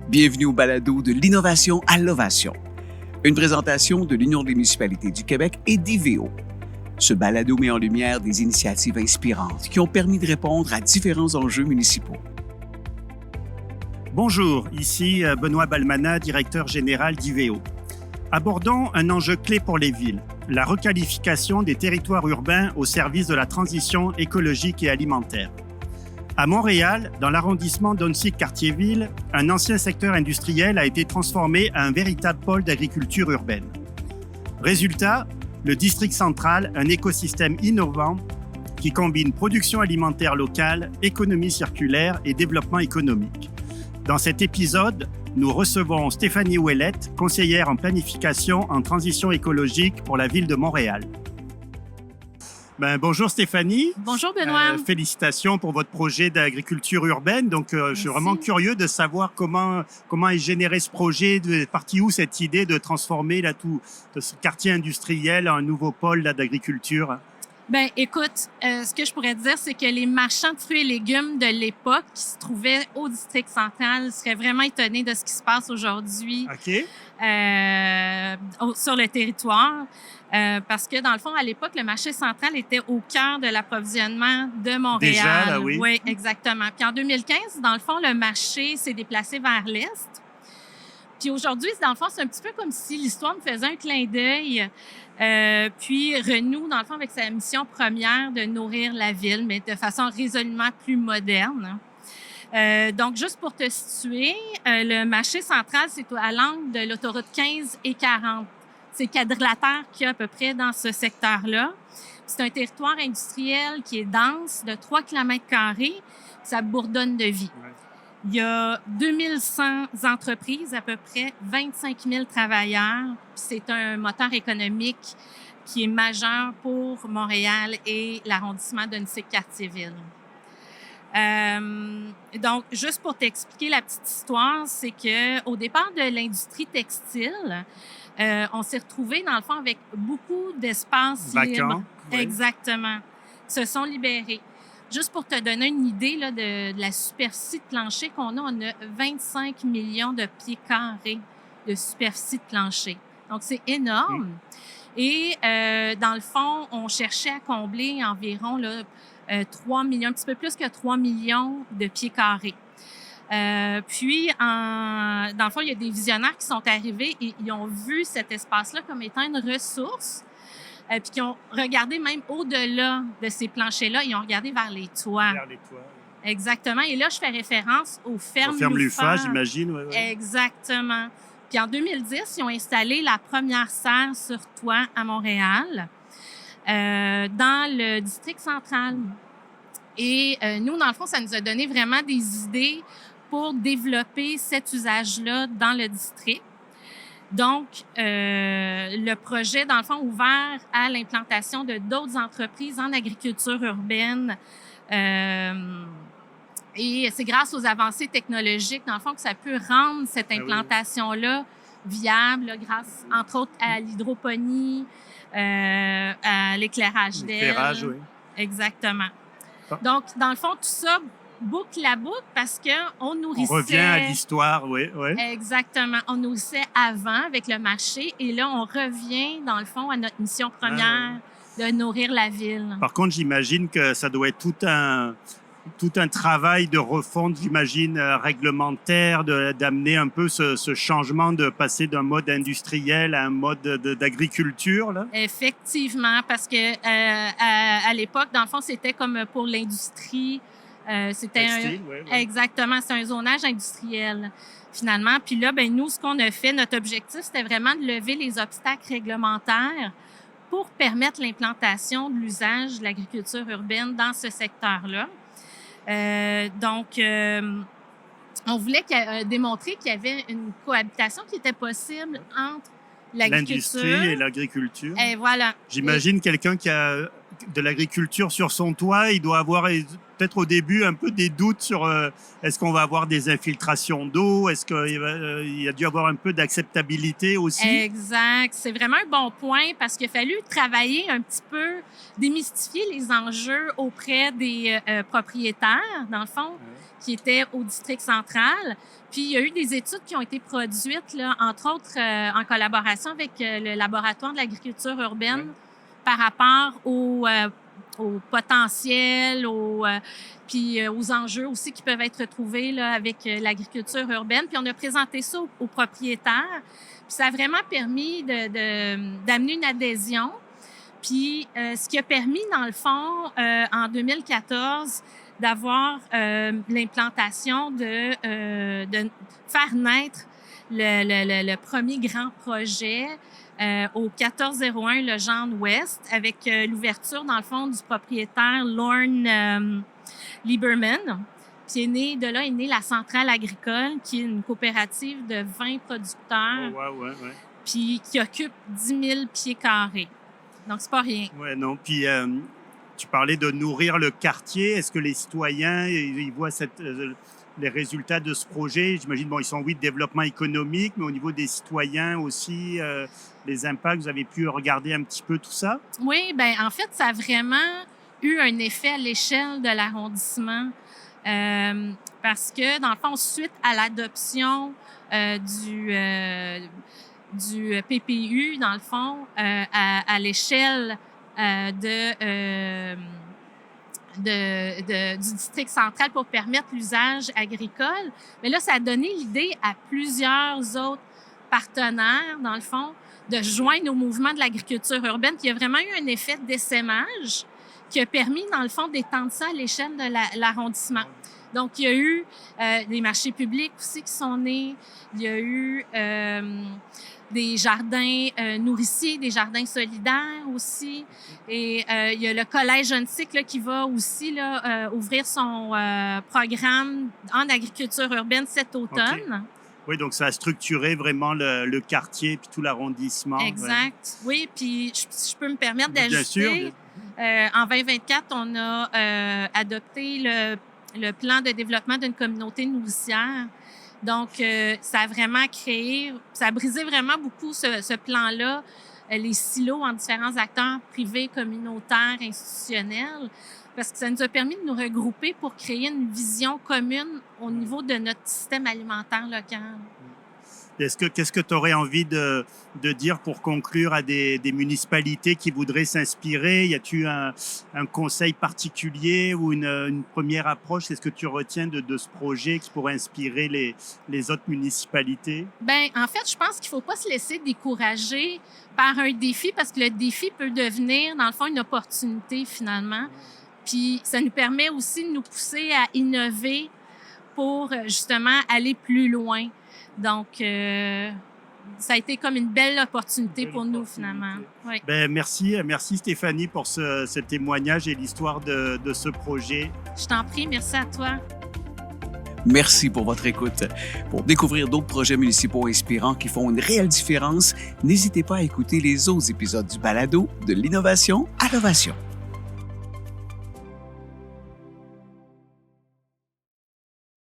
Bienvenue au balado de l'innovation à l'ovation, une présentation de l'Union des municipalités du Québec et d'IVEO. Ce balado met en lumière des initiatives inspirantes qui ont permis de répondre à différents enjeux municipaux. Bonjour, ici Benoît Balmana, directeur général d'IVEO. Abordons un enjeu clé pour les villes, la requalification des territoires urbains au service de la transition écologique et alimentaire. À Montréal, dans l'arrondissement d'Onsic-Cartierville, un ancien secteur industriel a été transformé en un véritable pôle d'agriculture urbaine. Résultat, le district central, un écosystème innovant qui combine production alimentaire locale, économie circulaire et développement économique. Dans cet épisode, nous recevons Stéphanie Ouellette, conseillère en planification en transition écologique pour la ville de Montréal. Bonjour Stéphanie. Bonjour Benoît. Félicitations pour votre projet d'agriculture urbaine. Donc, je suis vraiment curieux de savoir comment est généré ce projet, partie où cette idée de transformer tout ce quartier industriel en un nouveau pôle d'agriculture. Écoute, ce que je pourrais te dire, c'est que les marchands de fruits et légumes de l'époque qui se trouvaient au district central seraient vraiment étonnés de ce qui se passe aujourd'hui sur le territoire. Parce que, dans le fond, à l'époque, le marché central était au cœur de l'approvisionnement de Montréal. Déjà, là, oui. Oui, exactement. Puis en 2015, dans le fond, le marché s'est déplacé vers l'Est. Puis aujourd'hui, dans le fond, c'est un petit peu comme si l'histoire me faisait un clin d'œil. Puis renoue, dans le fond, avec sa mission première de nourrir la ville, mais de façon résolument plus moderne. Donc, juste pour te situer, le marché central, c'est à l'angle de l'autoroute 15 et 40. C'est le quadrilatère qu'il y a à peu près dans ce secteur-là. C'est un territoire industriel qui est dense, de 3 km². Ça bourdonne de vie. Ouais. Il y a 2100 entreprises, à peu près 25 000 travailleurs. C'est un moteur économique qui est majeur pour Montréal et l'arrondissement d'Onsic-Cartierville. Donc, juste pour t'expliquer la petite histoire, c'est qu'au départ de l'industrie textile, on s'est retrouvé dans le fond avec beaucoup d'espaces libres. Oui. Exactement. Ils se sont libérés. Juste pour te donner une idée là, de la superficie de plancher qu'on a, on a 25 millions de pieds carrés de superficie de plancher. Donc, c'est énorme. Et dans le fond, on cherchait à combler environ 3 millions, un petit peu plus que 3 millions de pieds carrés. Puis, dans le fond, il y a des visionnaires qui sont arrivés et ils ont vu cet espace-là comme étant une ressource, puis qui ont regardé même au-delà de ces planchers-là, ils ont regardé vers les toits. Vers les toits. Exactement. Et là, je fais référence aux fermes Lufa, j'imagine. Oui. Exactement. Puis en 2010, ils ont installé la première serre sur toit à Montréal, dans le district central. Et nous, dans le fond, ça nous a donné vraiment des idées pour développer cet usage-là dans le district. Donc, le projet, dans le fond, ouvert à l'implantation de d'autres entreprises en agriculture urbaine. Et c'est grâce aux avancées technologiques, dans le fond, que ça peut rendre cette implantation-là viable, là, grâce, entre autres, à l'hydroponie, à l'éclairage d'air. L'éclairage, oui. Exactement. Donc, dans le fond, tout ça boucle la boucle parce qu'on nourrissait... On revient à l'histoire, oui. Exactement. On nourrissait avant avec le marché et là, on revient, dans le fond, à notre mission première de nourrir la ville. Par contre, j'imagine que ça doit être tout un travail de refonte, j'imagine, réglementaire, d'amener un peu ce changement, de passer d'un mode industriel à un mode d'agriculture, là. Effectivement, parce que à l'époque, dans le fond, c'était comme pour l'industrie. C'était textile, Exactement, c'est un zonage industriel, finalement. Puis là, nous, ce qu'on a fait, notre objectif, c'était vraiment de lever les obstacles réglementaires pour permettre l'implantation de l'usage de l'agriculture urbaine dans ce secteur-là. Donc, on voulait démontrer qu'il y avait une cohabitation qui était possible entre l'agriculture... L'industrie et l'agriculture. Et voilà. J'imagine quelqu'un qui a de l'agriculture sur son toit, il doit avoir peut-être au début un peu des doutes sur est-ce qu'on va avoir des infiltrations d'eau, est-ce qu'il a dû avoir un peu d'acceptabilité aussi? Exact. C'est vraiment un bon point parce qu'il a fallu travailler un petit peu, démystifier les enjeux auprès des propriétaires, dans le fond, qui étaient au district central. Puis, il y a eu des études qui ont été produites, là, entre autres, en collaboration avec le laboratoire de l'agriculture urbaine par rapport au potentiel, puis aux enjeux aussi qui peuvent être retrouvés là, avec l'agriculture urbaine. Puis on a présenté ça aux propriétaires. Puis ça a vraiment permis d'amener une adhésion. Puis ce qui a permis, dans le fond, en 2014, d'avoir l'implantation de faire naître le premier grand projet au 1401 Legendre Ouest, avec l'ouverture, dans le fond, du propriétaire Lorne Lieberman. Puis de là est née la Centrale agricole, qui est une coopérative de 20 producteurs, puis qui occupe 10 000 pieds carrés. Donc, c'est pas rien. Oui, non. Puis, tu parlais de nourrir le quartier. Est-ce que les citoyens, ils voient les résultats de ce projet? J'imagine, bon, ils sont, oui, de développement économique, mais au niveau des citoyens aussi, les impacts, vous avez pu regarder un petit peu tout ça? Oui, bien, en fait, ça a vraiment eu un effet à l'échelle de l'arrondissement parce que, dans le fond, suite à l'adoption du PPU, dans le fond, à l'échelle du district central pour permettre l'usage agricole. Mais là, ça a donné l'idée à plusieurs autres partenaires, dans le fond, de joindre au mouvement de l'agriculture urbaine. Puis il y a vraiment eu un effet d'essaimage qui a permis, dans le fond, d'étendre ça à l'échelle de l'arrondissement. Donc, il y a eu des marchés publics aussi qui sont nés. Il y a eu des jardins nourriciers, des jardins solidaires aussi. Et il y a le Collège Jeune Cycle qui va aussi là, ouvrir son programme en agriculture urbaine cet automne. Okay. Oui, donc ça a structuré vraiment le quartier puis tout l'arrondissement. Exact. Oui, puis je peux me permettre d'ajouter. En 2024, on a adopté le plan de développement d'une communauté nourricière. Donc, ça a vraiment créé, ça a brisé vraiment beaucoup ce plan-là, les silos en différents acteurs privés, communautaires, institutionnels, parce que ça nous a permis de nous regrouper pour créer une vision commune au niveau de notre système alimentaire local. Qu'est-ce que tu aurais envie de dire pour conclure à des municipalités qui voudraient s'inspirer? Y a-t-il un conseil particulier ou une première approche? Qu'est-ce que tu retiens de ce projet qui pourrait inspirer les autres municipalités? Bien, en fait, je pense qu'il ne faut pas se laisser décourager par un défi parce que le défi peut devenir, dans le fond, une opportunité finalement. Puis ça nous permet aussi de nous pousser à innover pour justement aller plus loin. Donc, ça a été comme une belle opportunité pour nous, finalement. Oui. Ben, merci Stéphanie pour ce témoignage et l'histoire de ce projet. Je t'en prie, merci à toi. Merci pour votre écoute. Pour découvrir d'autres projets municipaux inspirants qui font une réelle différence, n'hésitez pas à écouter les autres épisodes du balado de l'innovation à l'ovation.